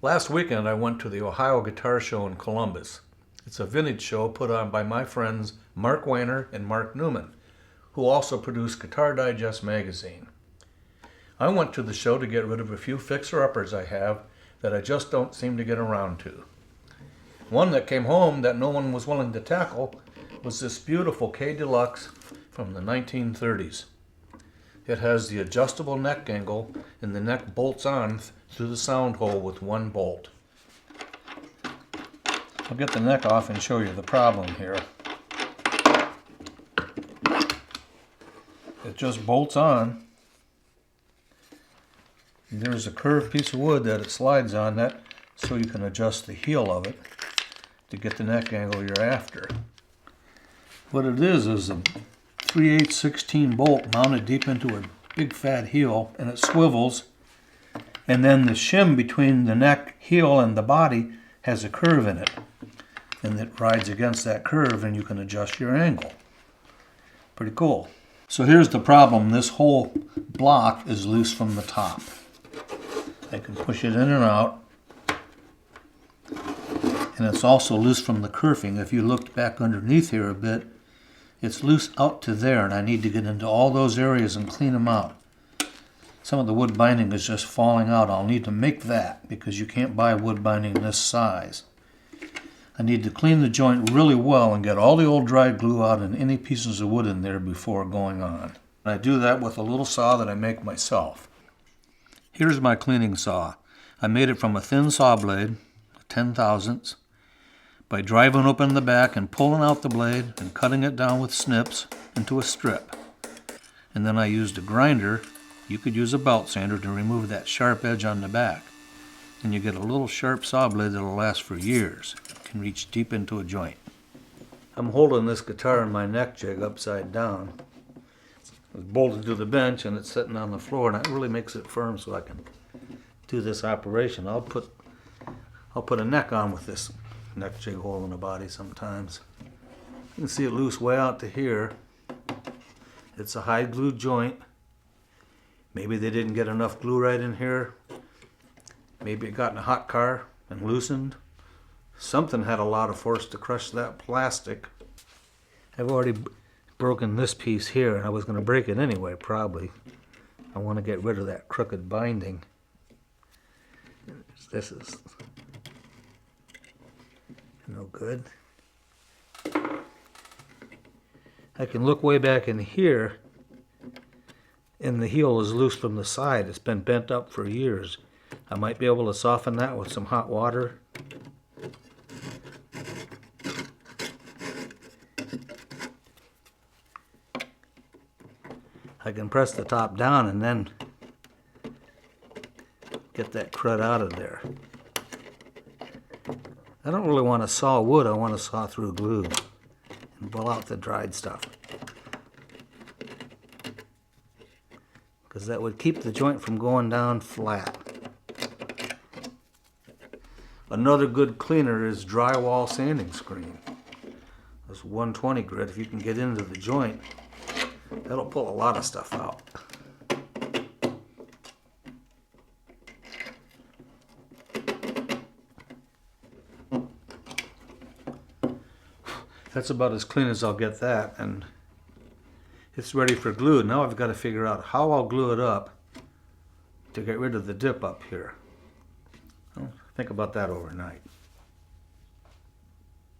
Last weekend I went to the Ohio Guitar Show in Columbus. It's a vintage show put on by my friends Mark Weiner and Mark Newman, who also produce Guitar Digest magazine. I went to the show to get rid of a few fixer-uppers I have that I just don't seem to get around to. One that came home that no one was willing to tackle was this beautiful Kay Deluxe from the 1930s. It has the adjustable neck angle and the neck bolts on through the sound hole with one bolt. I'll get the neck off and show you the problem here. It just bolts on. There's a curved piece of wood that it slides on that so you can adjust the heel of it to get the neck angle you're after. What it is a 3/8/16 bolt mounted deep into a big fat heel, and it swivels, and then the shim between the neck, heel, and the body has a curve in it, and it rides against that curve and you can adjust your angle. Pretty cool. So here's the problem. This whole block is loose from the top. I can push it in and out, and it's also loose from the kerfing. If you looked back underneath here a bit, it's loose out to there, and I need to get into all those areas and clean them out. Some of the wood binding is just falling out. I'll need to make that because you can't buy wood binding this size. I need to clean the joint really well and get all the old dried glue out and any pieces of wood in there before going on. And I do that with a little saw that I make myself. Here's my cleaning saw. I made it from a thin saw blade, 10/1000ths, by driving open the back and pulling out the blade and cutting it down with snips into a strip. And then I used a grinder. You could use a belt sander to remove that sharp edge on the back. And you get a little sharp saw blade that'll last for years. It can reach deep into a joint. I'm holding this guitar in my neck jig upside down. It's bolted to the bench and it's sitting on the floor, and that really makes it firm so I can do this operation. I'll put a neck on with this neck jig hole in the body sometimes. You can see it loose way out to here. It's a high glue joint. Maybe they didn't get enough glue right in here. Maybe it got in a hot car and loosened. Something had a lot of force to crush that plastic. I've already broken this piece here, and I was going to break it anyway, probably. I want to get rid of that crooked binding. This is no good. I can look way back in here, and the heel is loose from the side. It's been bent up for years. I might be able to soften that with some hot water. I can press the top down and then get that crud out of there. I don't really want to saw wood. I want to saw through glue and pull out the dried stuff, because that would keep the joint from going down flat. Another good cleaner is drywall sanding screen. This 120 grit, if you can get into the joint, that'll pull a lot of stuff out. That's about as clean as I'll get that, and it's ready for glue. Now I've got to figure out how I'll glue it up to get rid of the dip up here. I'll think about that overnight.